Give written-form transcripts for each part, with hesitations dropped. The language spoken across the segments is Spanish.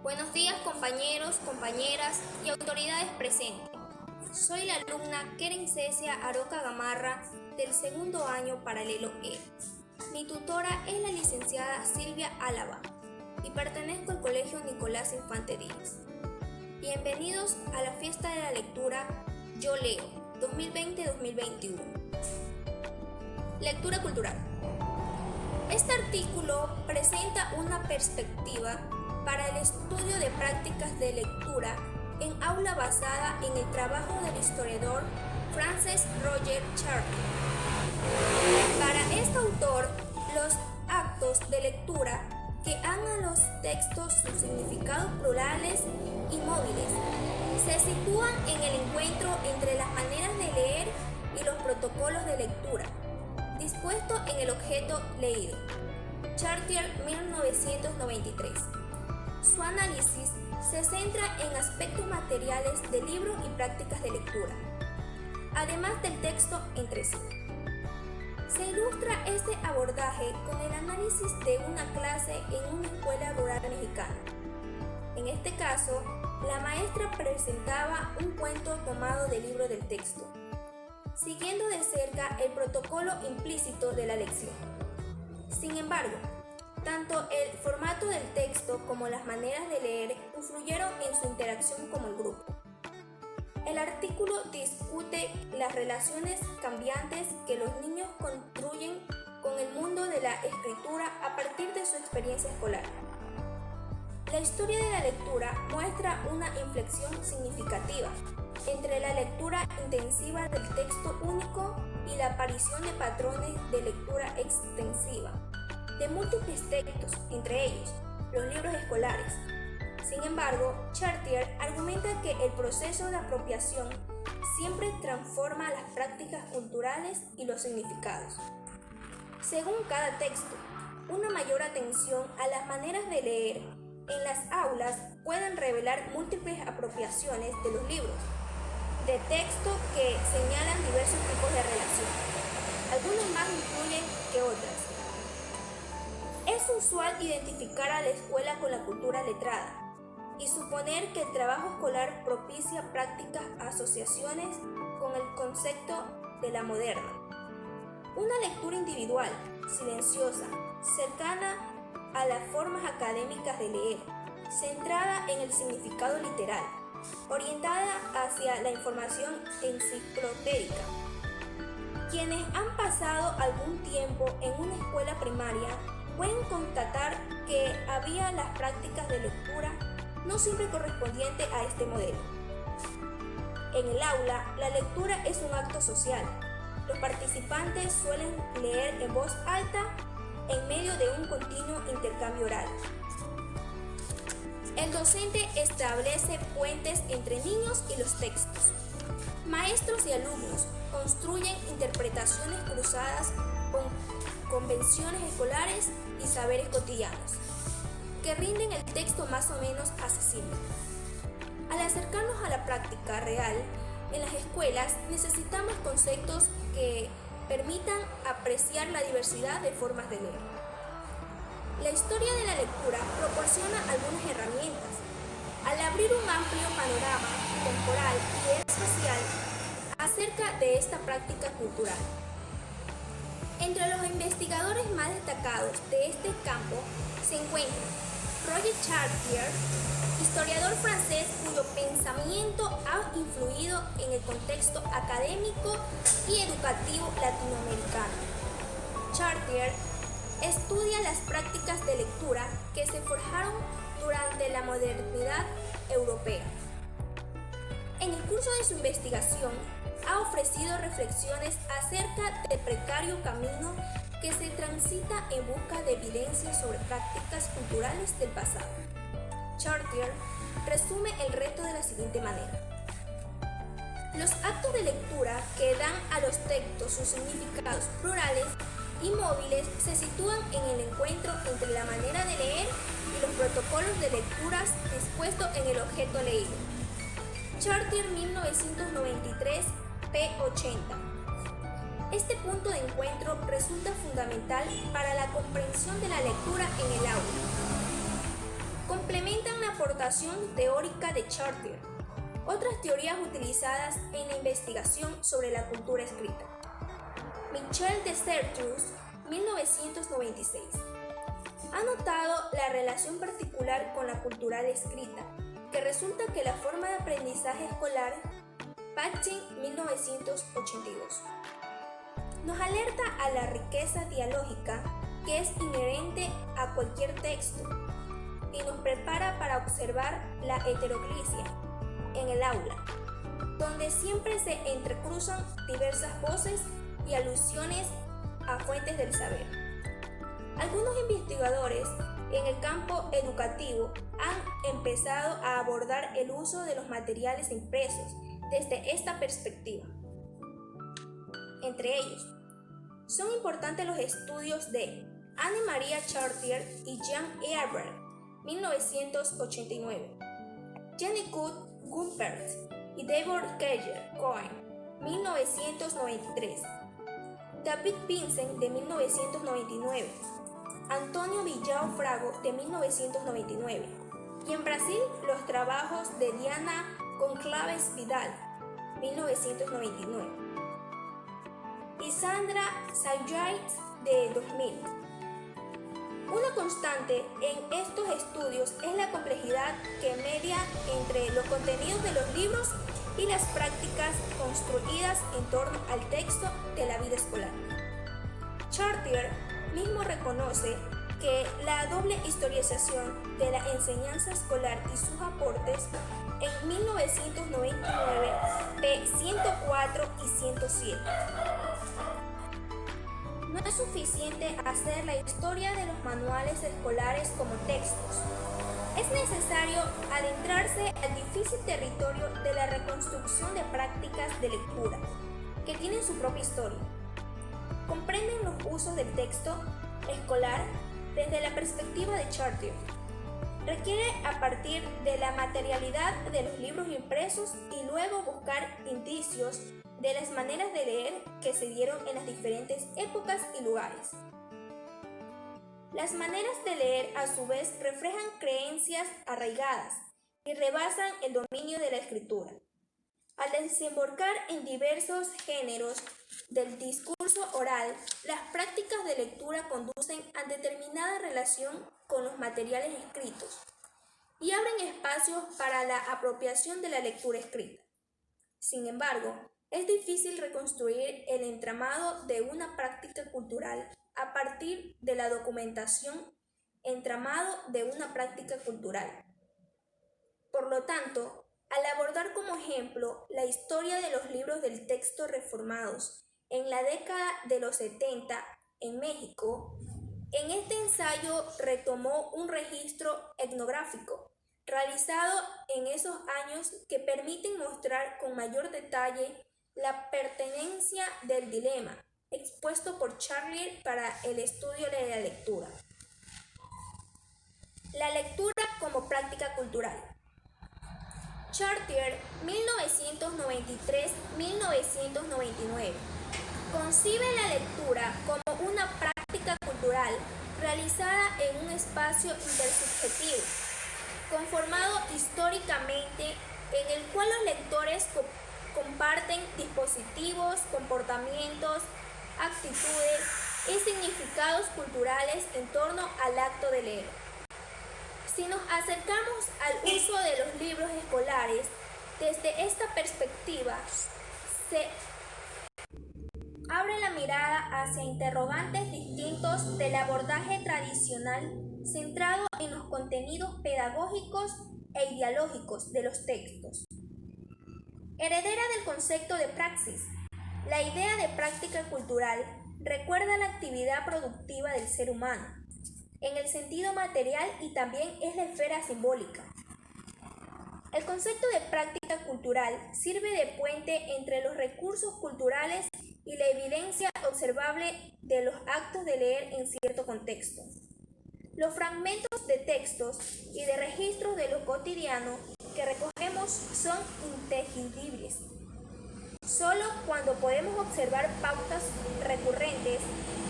Buenos días compañeros, compañeras y autoridades presentes. Soy la alumna Keren Cecia Aroca Gamarra del segundo año paralelo E. Mi tutora es la licenciada Silvia Álava y pertenezco al Colegio Nicolás Infante Díaz. Bienvenidos a la fiesta de la lectura Yo Leo 2020-2021. Lectura cultural. Este artículo presenta una perspectiva para el estudio de prácticas de lectura en aula basada en el trabajo del historiador Frances Roger Chartier. Para este autor, los actos de lectura que dan a los textos sus significados plurales y móviles se sitúan en el encuentro entre las maneras de leer y los protocolos de lectura, dispuesto en el objeto leído. Chartier, 1993. Su análisis se centra en aspectos materiales del libro y prácticas de lectura, además del texto entre sí. Se ilustra este abordaje con el análisis de una clase en una escuela rural mexicana. En este caso, la maestra presentaba un cuento tomado del libro del texto, siguiendo de cerca el protocolo implícito de la lección. Sin embargo, tanto el formato del texto como las maneras de leer influyeron en su interacción con el grupo. El artículo discute las relaciones cambiantes que los niños construyen con el mundo de la escritura a partir de su experiencia escolar. La historia de la lectura muestra una inflexión significativa entre la lectura intensiva del texto único y la aparición de patrones de lectura extensiva de múltiples textos, entre ellos los libros escolares. Sin embargo, Chartier argumenta que el proceso de apropiación siempre transforma las prácticas culturales y los significados. Según cada texto, una mayor atención a las maneras de leer en las aulas pueden revelar múltiples apropiaciones de los libros de texto que señalan diversos tipos de relación. Algunos más influyen que otras. Es usual identificar a la escuela con la cultura letrada y suponer que el trabajo escolar propicia prácticas asociaciones con el concepto de la moderna. Una lectura individual, silenciosa, cercana a las formas académicas de leer, centrada en el significado literal, orientada hacia la información enciclopédica. Quienes han pasado algún tiempo en una escuela primaria pueden constatar que había las prácticas de lectura no siempre correspondientes a este modelo. En el aula, la lectura es un acto social. Los participantes suelen leer en voz alta en medio de un continuo intercambio oral. El docente establece puentes entre niños y los textos. Maestros y alumnos construyen interpretaciones cruzadas con convenciones escolares y saberes cotidianos, que rinden el texto más o menos accesible. Al acercarnos a la práctica real, en las escuelas necesitamos conceptos que permitan apreciar la diversidad de formas de leer. La historia de la lectura proporciona algunas herramientas. Al abrir un amplio panorama temporal y espacial acerca de esta práctica cultural. Entre los investigadores más destacados de este campo se encuentra Roger Chartier, historiador francés cuyo pensamiento ha influido en el contexto académico y educativo latinoamericano. Chartier estudia las prácticas de lectura que se forjaron durante la modernidad europea. En el curso de su investigación, ha ofrecido reflexiones acerca del precario camino que se transita en busca de evidencias sobre prácticas culturales del pasado. Chartier resume el reto de la siguiente manera. Los actos de lectura que dan a los textos sus significados plurales y móviles se sitúan en el encuentro entre la manera de leer y los protocolos de lecturas dispuestos en el objeto leído. Chartier, 1993, p. 80. Este punto de encuentro resulta fundamental para la comprensión de la lectura en el aula. Complementan la aportación teórica de Chartier. Otras teorías utilizadas en la investigación sobre la cultura escrita. Michel de Certeau, 1996. Ha notado la relación particular con la cultural escrita, que resulta que la forma de aprendizaje escolar, Patchen, 1982, nos alerta a la riqueza dialógica que es inherente a cualquier texto y nos prepara para observar la heteroclisia en el aula, donde siempre se entrecruzan diversas voces y alusiones a fuentes del saber. Algunos investigadores en el campo educativo han empezado a abordar el uso de los materiales impresos desde esta perspectiva. Entre ellos, son importantes los estudios de Anne-Marie Chartier y Jean Herbert, 1989, Jennifer Gumpert y Deborah Keller Cohen, 1993, David Vincent, de 1999, Antonio Villao Frago, de 1999, y en Brasil los trabajos de Diana Conclaves Vidal, 1999, y Sandra Sayay, de 2000. Una constante en estos estudios es la complejidad que media entre los contenidos de los libros y las prácticas construidas en torno al texto de la vida escolar. Chartier mismo reconoce que la doble historización de la enseñanza escolar y sus aportes en 1999, p. 104 y 107. No es suficiente hacer la historia de los manuales escolares como textos. Es necesario adentrarse al difícil territorio de la reconstrucción de prácticas de lectura, que tienen su propia historia. Comprenden los usos del texto escolar desde la perspectiva de Chartier. Requiere a partir de la materialidad de los libros impresos y luego buscar indicios de las maneras de leer que se dieron en las diferentes épocas y lugares. Las maneras de leer a su vez reflejan creencias arraigadas y rebasan el dominio de la escritura. Al desembocar en diversos géneros del discurso oral, las prácticas de lectura conducen a determinada relación con los materiales escritos y abren espacios para la apropiación de la lectura escrita. Sin embargo, es difícil reconstruir el entramado de una práctica cultural a partir de la documentación entramado de una práctica cultural. Por lo tanto, al abordar como ejemplo la historia de los libros del texto reformados en la década de los 70 en México, en este ensayo retomó un registro etnográfico realizado en esos años que permiten mostrar con mayor detalle la pertenencia del dilema expuesto por Chartier para el estudio de la lectura. La lectura como práctica cultural. Chartier, 1993-1999, concibe la lectura como una práctica cultural realizada en un espacio intersubjetivo, conformado históricamente, en el cual los lectores comparten dispositivos, comportamientos, actitudes y significados culturales en torno al acto de leer. Si nos acercamos al uso de los libros escolares desde esta perspectiva, se abre la mirada hacia interrogantes distintos del abordaje tradicional centrado en los contenidos pedagógicos e ideológicos de los textos. Heredera del concepto de praxis, la idea de práctica cultural recuerda la actividad productiva del ser humano, en el sentido material y también es la esfera simbólica. El concepto de práctica cultural sirve de puente entre los recursos culturales y la evidencia observable de los actos de leer en cierto contexto. Los fragmentos de textos y de registros de lo cotidiano que recogemos son intangibles. solo cuando podemos observar pautas recurrentes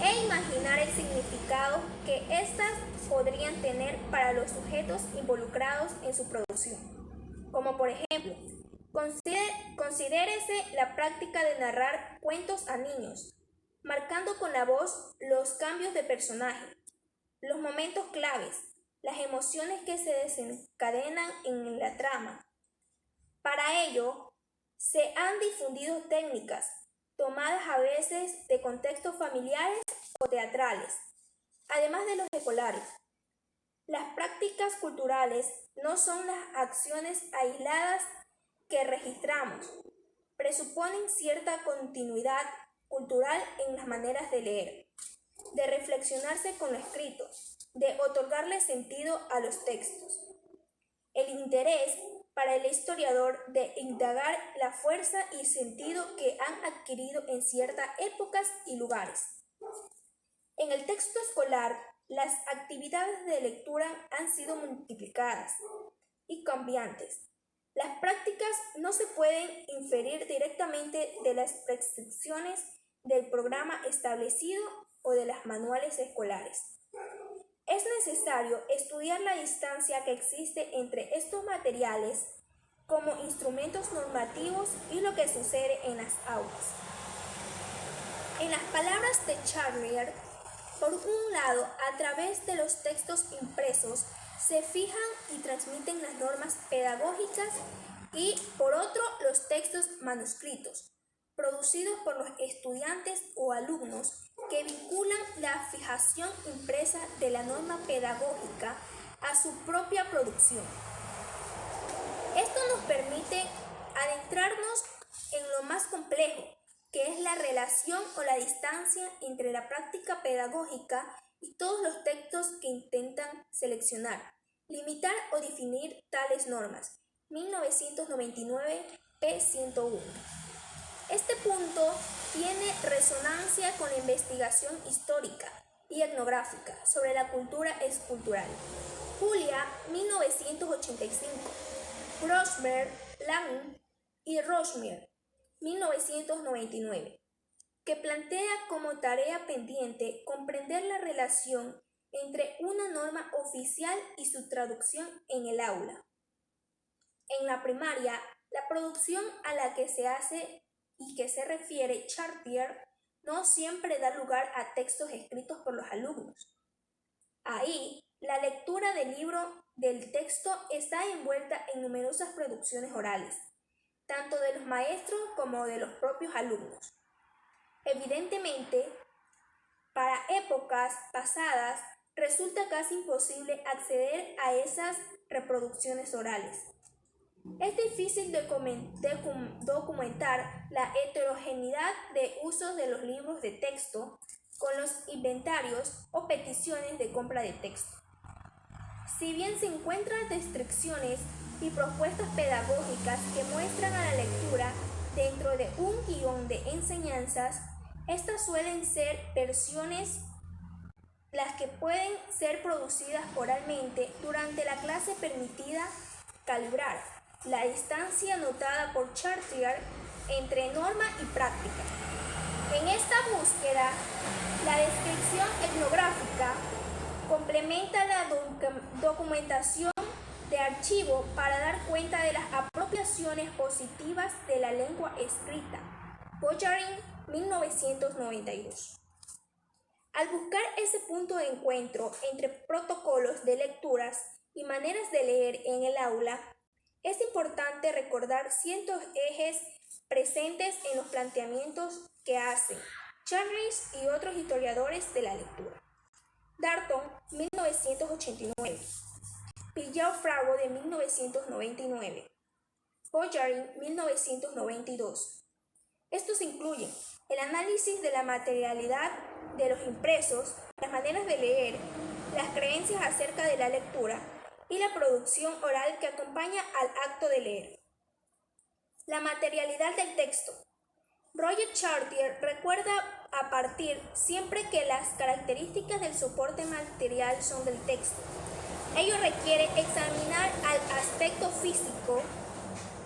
e imaginar el significado que éstas podrían tener para los sujetos involucrados en su producción. Como por ejemplo, considérese la práctica de narrar cuentos a niños, marcando con la voz los cambios de personaje, los momentos claves, las emociones que se desencadenan en la trama. Para ello, se han difundido técnicas, tomadas a veces de contextos familiares o teatrales, además de los escolares. Las prácticas culturales no son las acciones aisladas que registramos, presuponen cierta continuidad cultural en las maneras de leer, de reflexionarse con lo escrito, de otorgarle sentido a los textos. El interés para el historiador de indagar la fuerza y sentido que han adquirido en ciertas épocas y lugares. En el texto escolar, las actividades de lectura han sido multiplicadas y cambiantes. Las prácticas no se pueden inferir directamente de las prescripciones del programa establecido o de los manuales escolares. Es necesario estudiar la distancia que existe entre estos materiales como instrumentos normativos y lo que sucede en las aulas. En las palabras de Chartier, por un lado, a través de los textos impresos se fijan y transmiten las normas pedagógicas y, por otro, los textos manuscritos, producidos por los estudiantes o alumnos que vinculan la fijación impresa de la norma pedagógica a su propia producción. Esto nos permite adentrarnos en lo más complejo, que es la relación o la distancia entre la práctica pedagógica y todos los textos que intentan seleccionar, limitar o definir tales normas. 1999, p. 101. Este punto tiene resonancia con la investigación histórica y etnográfica sobre la cultura escultural. Julia, 1985. Grossberg, Lang y Rochmer, 1999, que plantea como tarea pendiente comprender la relación entre una norma oficial y su traducción en el aula. En la primaria, la producción a la que se hace y que se refiere Chartier no siempre da lugar a textos escritos por los alumnos. Ahí, la lectura del libro del texto está envuelta en numerosas producciones orales, tanto de los maestros como de los propios alumnos. Evidentemente, para épocas pasadas resulta casi imposible acceder a esas reproducciones orales. Es difícil documentar la heterogeneidad de usos de los libros de texto con los inventarios o peticiones de compra de texto. Si bien se encuentran restricciones y propuestas pedagógicas que muestran a la lectura dentro de un guión de enseñanzas, estas suelen ser versiones las que pueden ser producidas oralmente durante la clase permitida calibrar la distancia notada por Chartier entre norma y práctica. En esta búsqueda, la descripción etnográfica complementa la documentación de archivo para dar cuenta de las apropiaciones positivas de la lengua escrita. Boyarin, 1992. Al buscar ese punto de encuentro entre protocolos de lecturas y maneras de leer en el aula, es importante recordar ciertos ejes presentes en los planteamientos que hacen Charris y otros historiadores de la lectura. Darton, 1989. Villafranco, de 1999. Boyarin, 1992. Estos incluyen el análisis de la materialidad de los impresos, las maneras de leer, las creencias acerca de la lectura y la producción oral que acompaña al acto de leer. La materialidad del texto. Roger Chartier recuerda a partir siempre que las características del soporte material son del texto. Ello requiere examinar al aspecto físico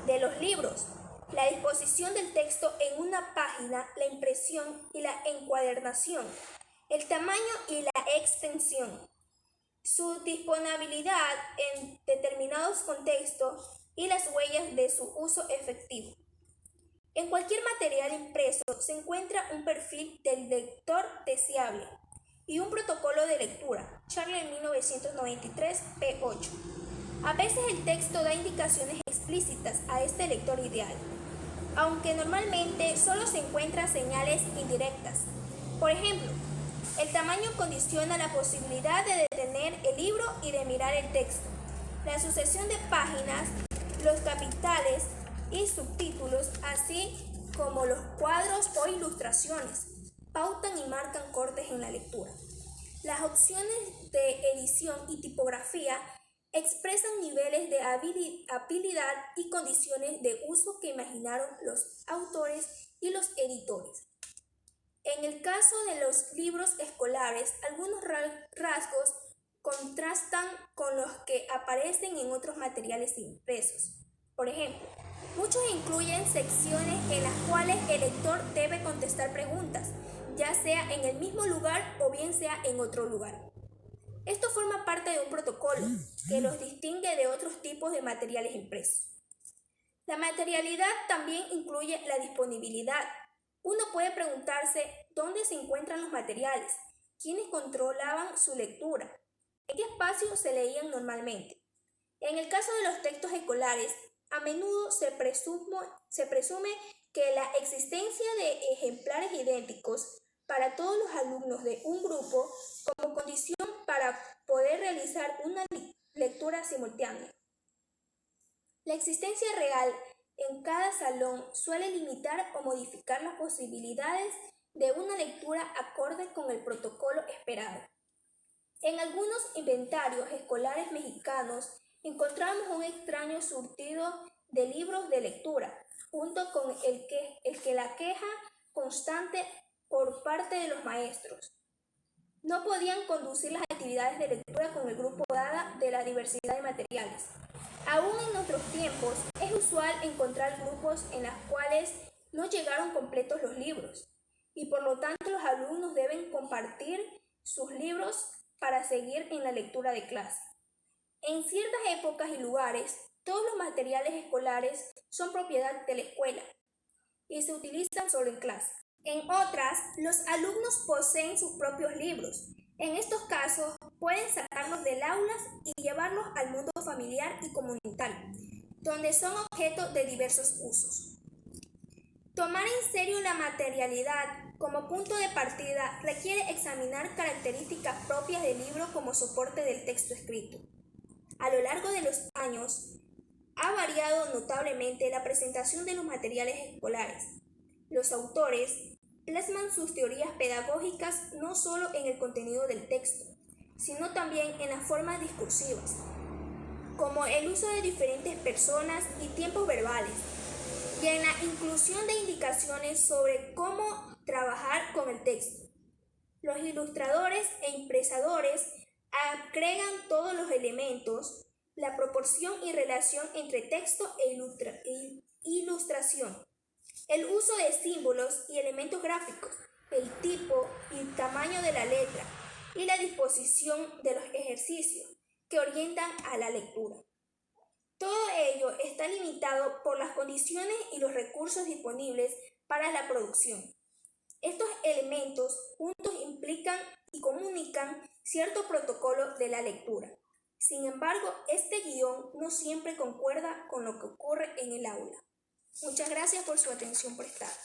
de los libros la disposición del texto en una página, la impresión y la encuadernación, el tamaño y la extensión, su disponibilidad en determinados contextos y las huellas de su uso efectivo. En cualquier material impreso se encuentra un perfil del lector deseable y un protocolo de lectura, Charles 1993, p. 8. A veces el texto da indicaciones explícitas a este lector ideal, aunque normalmente solo se encuentran señales indirectas. Por ejemplo, el tamaño condiciona la posibilidad de detener el libro y de mirar el texto. La sucesión de páginas, los capitales y subtítulos, así como los cuadros o ilustraciones, pautan y marcan cortes en la lectura. Las opciones de edición y tipografía expresan niveles de habilidad y condiciones de uso que imaginaron los autores y los editores. En el caso de los libros escolares, algunos rasgos contrastan con los que aparecen en otros materiales impresos. Por ejemplo, muchos incluyen secciones en las cuales el lector debe contestar preguntas, ya sea en el mismo lugar o bien sea en otro lugar. Esto forma parte de un protocolo que los distingue de otros tipos de materiales impresos. La materialidad también incluye la disponibilidad. Uno puede preguntarse dónde se encuentran los materiales, quiénes controlaban su lectura, en qué espacio se leían normalmente. En el caso de los textos escolares, a menudo se presume que la existencia de ejemplares idénticos para todos los alumnos de un grupo como condición para poder realizar una lectura simultánea. La existencia real en cada salón suele limitar o modificar las posibilidades de una lectura acorde con el protocolo esperado. En algunos inventarios escolares mexicanos encontramos un extraño surtido de libros de lectura, junto con el que la queja constante por parte de los maestros. No podían conducir las actividades de lectura con el grupo dada de la diversidad de materiales. Aún en nuestros tiempos es usual encontrar grupos en los cuales no llegaron completos los libros y por lo tanto los alumnos deben compartir sus libros para seguir en la lectura de clase. En ciertas épocas y lugares, todos los materiales escolares son propiedad de la escuela y se utilizan solo en clase. En otras, los alumnos poseen sus propios libros. En estos casos, pueden sacarlos del aula y llevarlos al mundo familiar y comunitario, donde son objeto de diversos usos. Tomar en serio la materialidad como punto de partida requiere examinar características propias del libro como soporte del texto escrito. A lo largo de los años, ha variado notablemente la presentación de los materiales escolares. Los autores plasman sus teorías pedagógicas no solo en el contenido del texto, sino también en las formas discursivas, como el uso de diferentes personas y tiempos verbales, y en la inclusión de indicaciones sobre cómo trabajar con el texto. Los ilustradores e impresadores agregan todos los elementos, la proporción y relación entre texto e ilustración, el uso de símbolos y elementos gráficos, el tipo y tamaño de la letra y la disposición de los ejercicios que orientan a la lectura. Todo ello está limitado por las condiciones y los recursos disponibles para la producción. Estos elementos juntos implican y comunican cierto protocolo de la lectura. Sin embargo, este guión no siempre concuerda con lo que ocurre en el aula. Muchas gracias por su atención prestada.